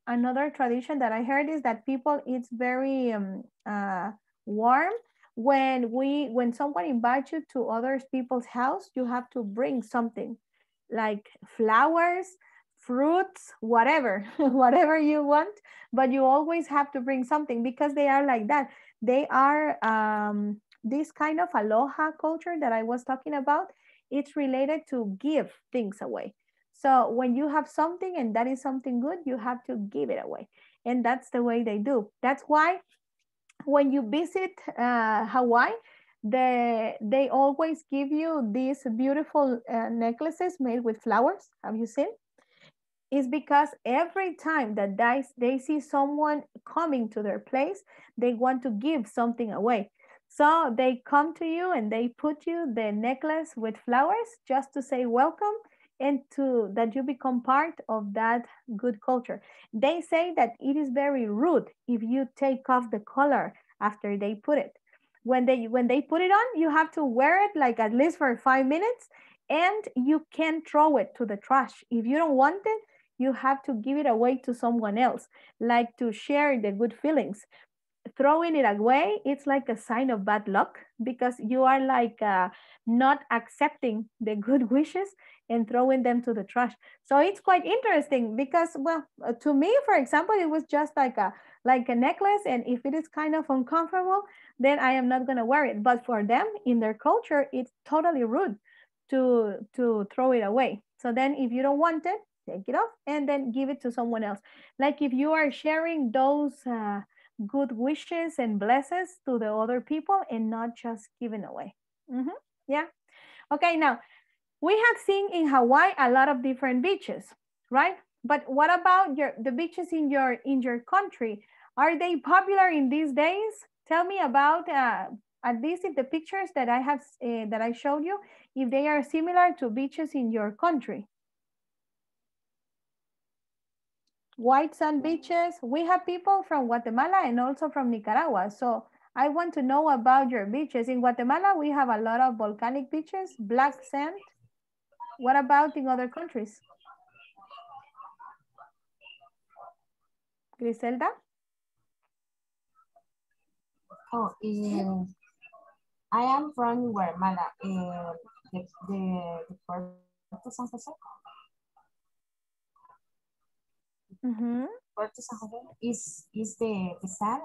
Another tradition that I heard is that people, it's very warm. When someone invites you to other people's house, you have to bring something like flowers, fruits, whatever, whatever you want, but you always have to bring something because they are like that. They are this kind of aloha culture that I was talking about. It's related to give things away. So when you have something and that is something good, you have to give it away. And that's the way they do. That's why when you visit Hawaii, they always give you these beautiful necklaces made with flowers. Have you seen? It's because every time that they see someone coming to their place, they want to give something away. So they come to you and they put you the necklace with flowers just to say welcome and to that you become part of that good culture. They say that it is very rude if you take off the collar after they put it. When they put it on, you have to wear it like at least for 5 minutes, and you can't throw it to the trash. If you don't want it, you have to give it away to someone else, like to share the good feelings. Throwing it away, it's like a sign of bad luck because you are like not accepting the good wishes and throwing them to the trash. So it's quite interesting because, well, to me, for example, it was just like a necklace, and if it is kind of uncomfortable, then I am not going to wear it. But for them, in their culture, it's totally rude to throw it away. So then if you don't want it, take it off and then give it to someone else. Like if you are sharing those good wishes and blessings to the other people and not just giving away. Yeah. Okay, now we have seen in Hawaii a lot of different beaches, right? But what about the beaches in your country? Are they popular in these days? Tell me about at least if the pictures that I have that I showed you, if they are similar to beaches in your country. White sand beaches. We have people from Guatemala and also from Nicaragua. So I want to know about your beaches. In Guatemala, we have a lot of volcanic beaches, black sand. What about in other countries? Griselda? Oh, I am from Guatemala. The Puerto San Jose. Puerto San Jose is the sand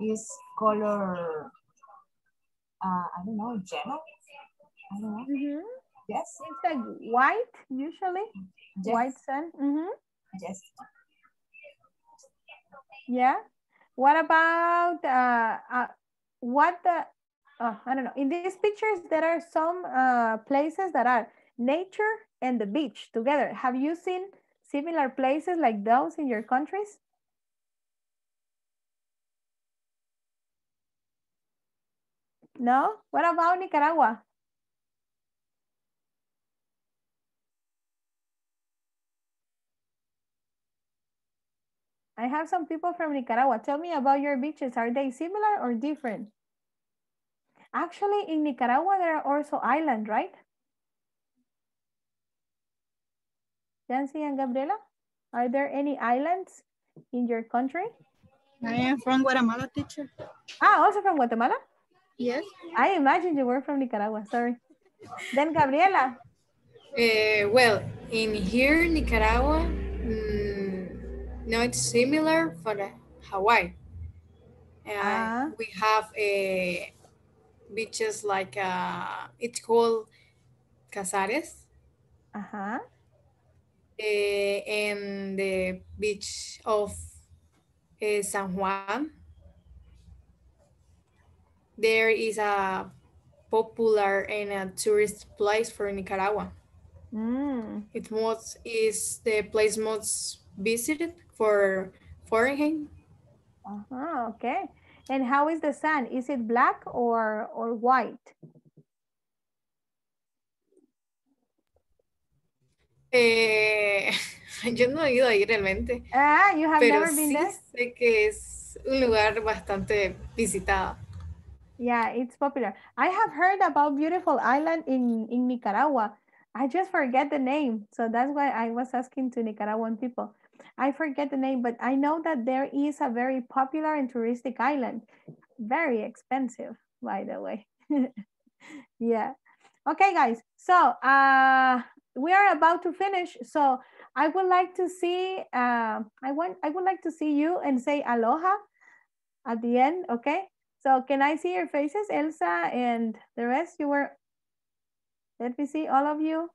is color I don't know, yellow. I don't know. Mm-hmm. Yes. It's like white, usually. Yes. White sand. Mm-hmm. Yes. Yeah. What about I don't know. In these pictures, there are some places that are nature and the beach together. Have you seen similar places like those in your countries? No? What about Nicaragua? I have some people from Nicaragua. Tell me about your beaches. Are they similar or different? Actually, in Nicaragua, there are also islands, right? Yancy and Gabriela, are there any islands in your country? I am from Guatemala, teacher. Ah, also from Guatemala? Yes. I imagine you were from Nicaragua, sorry. Then Gabriela. Well, in here, Nicaragua, no, it's similar for Hawaii. We have beaches like, it's called Casares. Uh-huh. And the beach of San Juan. There is a popular and a tourist place for Nicaragua. It is the place most visited for foreign. Okay. And how is the sand? Is it black or white? Yo no he ido ahí realmente. You have pero never been sí there? sé que es un lugar bastante visitado. Yeah, it's popular. I have heard about beautiful island in Nicaragua. I just forget the name. So that's why I was asking to Nicaraguan people. I forget the name, but I know that there is a very popular and touristic island. Very expensive, by the way. Yeah. Okay, guys. So we are about to finish. So I would like to see I would like to see you and say aloha at the end, okay? So can I see your faces, Elsa and the rest? Let me see all of you.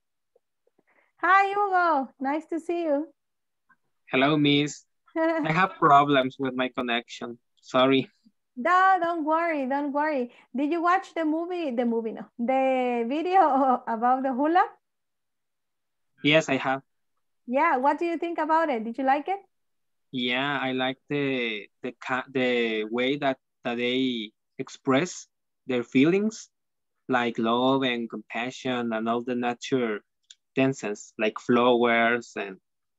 Hi, Hugo. Nice to see you. Hello, Miss. I have problems with my connection. Sorry. No, don't worry, don't worry. Did you watch the video about the hula? Yes, I have. Yeah, what do you think about it? Did you like it? Yeah, I like the way that they express their feelings, like love and compassion and all the nature dances, like flowers and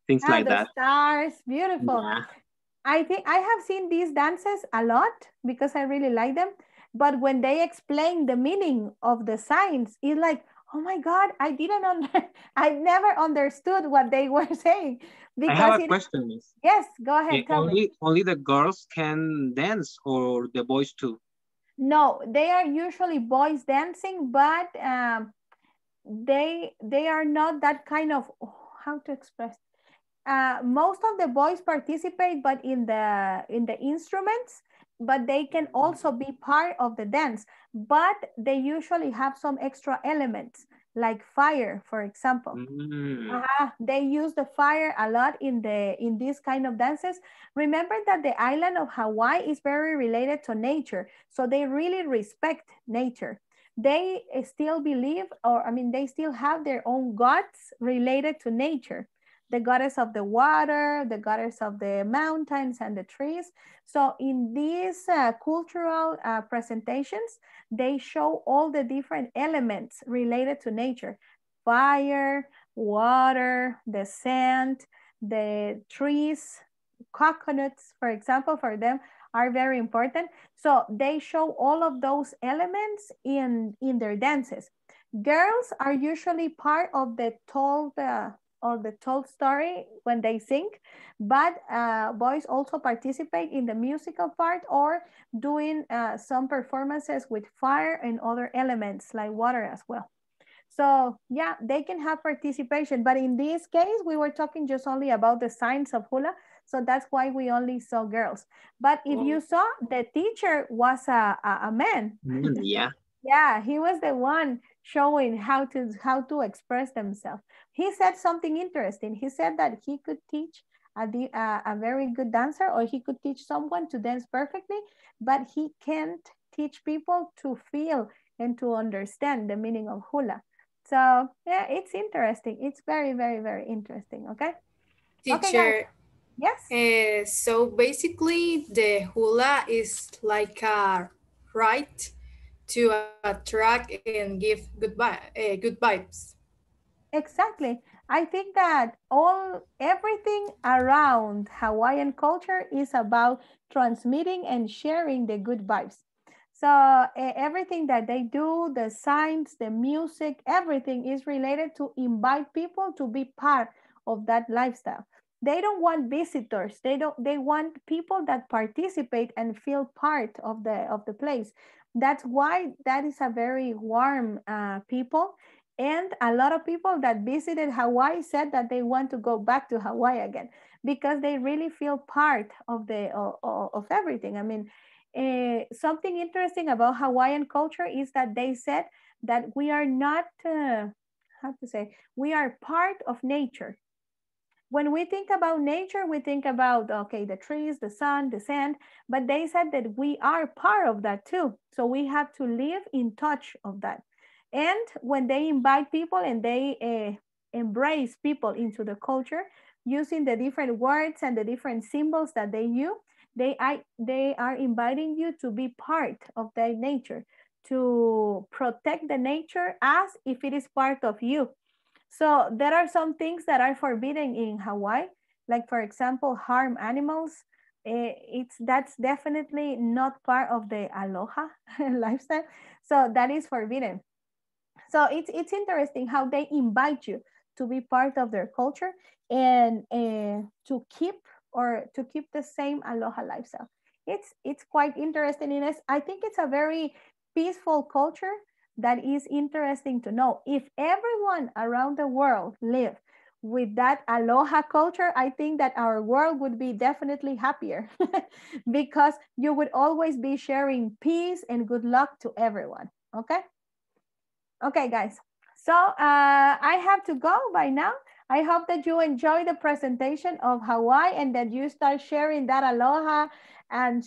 things like the that. Stars, beautiful. Yeah. I think I have seen these dances a lot because I really like them. But when they explain the meaning of the signs, it's like, oh my God, I never understood what they were saying. Because I have a question, Miss. Yes, go ahead, tell me. Only the girls can dance or the boys too? No, they are usually boys dancing, but they are not that kind of, how to express. Most of the boys participate, but in the instruments, but they can also be part of the dance. But they usually have some extra elements, like fire, for example. They use the fire a lot in these kind of dances. Remember that the island of Hawaii is very related to nature, so they really respect nature. They still believe, they still have their own gods related to nature. The goddess of the water, the goddess of the mountains and the trees. So in these cultural presentations, they show all the different elements related to nature. Fire, water, the sand, the trees, coconuts, for example, for them are very important. So they show all of those elements in their dances. Girls are usually part of the told story when they sing, but boys also participate in the musical part or doing some performances with fire and other elements like water as well. So yeah, they can have participation, but in this case, we were talking just only about the signs of hula, so that's why we only saw girls. But if you saw, the teacher was a man. Yeah. Yeah, he was the one showing how to express themselves. He said something interesting. He said that he could teach a very good dancer, or he could teach someone to dance perfectly, but he can't teach people to feel and to understand the meaning of hula. So yeah, it's interesting. It's very, very, very interesting. Okay. Okay, guys. Teacher, Yes. so basically the hula is like a right to attract and give good vibes. Exactly. I think that everything around Hawaiian culture is about transmitting and sharing the good vibes. So everything that they do, the signs, the music, everything is related to invite people to be part of that lifestyle. They don't want visitors. They want people that participate and feel part of the place. That's why that is a very warm people, and a lot of people that visited Hawaii said that they want to go back to Hawaii again because they really feel part of of everything. I mean, something interesting about Hawaiian culture is that they said that we are not, how to say, we are part of nature. When we think about nature, we think about, okay, the trees, the sun, the sand, but they said that we are part of that too. So we have to live in touch of that. And when they invite people and they embrace people into the culture, using the different words and the different symbols that they use, they are inviting you to be part of their nature, to protect the nature as if it is part of you. So there are some things that are forbidden in Hawaii, like for example, harm animals. That's definitely not part of the aloha lifestyle. So that is forbidden. So it's interesting how they invite you to be part of their culture and to keep the same aloha lifestyle. It's quite interesting. I think it's a very peaceful culture that is interesting to know. If everyone around the world live with that aloha culture, I think that our world would be definitely happier because you would always be sharing peace and good luck to everyone. Okay. Okay, guys. So I have to go by now. I hope that you enjoy the presentation of Hawaii and that you start sharing that aloha and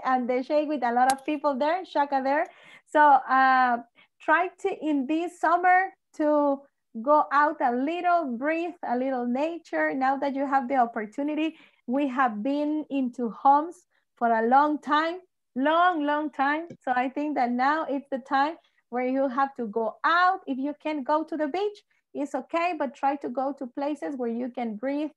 and the shake with a lot of people there, shaka there. So try to, in this summer, to go out a little, breathe a little nature. Now that you have the opportunity, we have been into homes for a long time, long time. So I think that now it's the time where you have to go out. If you can go to the beach, it's okay, but try to go to places where you can breathe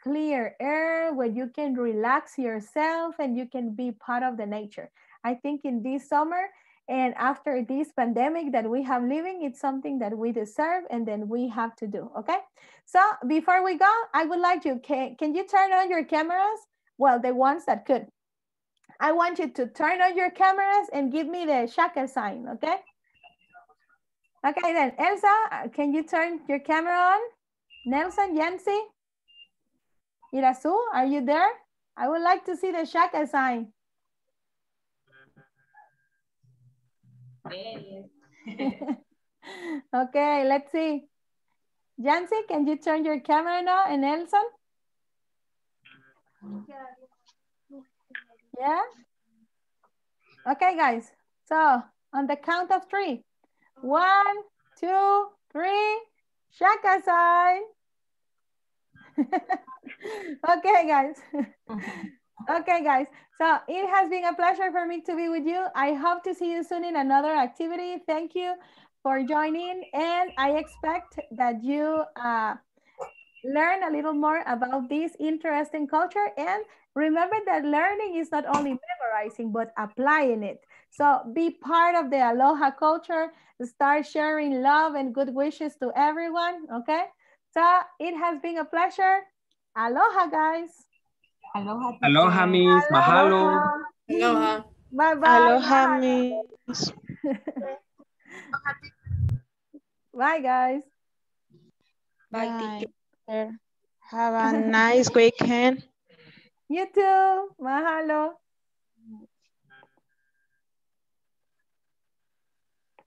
clear air, where you can relax yourself and you can be part of the nature. I think in this summer and after this pandemic that we have living, it's something that we deserve and then we have to do, okay? So before we go, I would like you, can you turn on your cameras? Well, the ones that could. I want you to turn on your cameras and give me the shaka sign, okay? Okay then, Elsa, can you turn your camera on? Nelson, Yancy, Irasu, are you there? I would like to see the shaka sign. Okay, let's see. Yancy, can you turn your camera now? And Nelson? Yeah? Okay, guys. So on the count of 3. 1, 2, 3. Shaka sign. Okay, guys. Okay, guys. So it has been a pleasure for me to be with you. I hope to see you soon in another activity. Thank you for joining. And I expect that you learn a little more about this interesting culture. And remember that learning is not only memorizing, but applying it. So be part of the aloha culture. Start sharing love and good wishes to everyone, okay? So it has been a pleasure. Aloha, guys. Aloha. Aloha, Miss. Mahalo. Aloha. Bye-bye. Aloha, Miss. Bye, guys. Bye, teacher. Have a nice weekend. You too. Mahalo.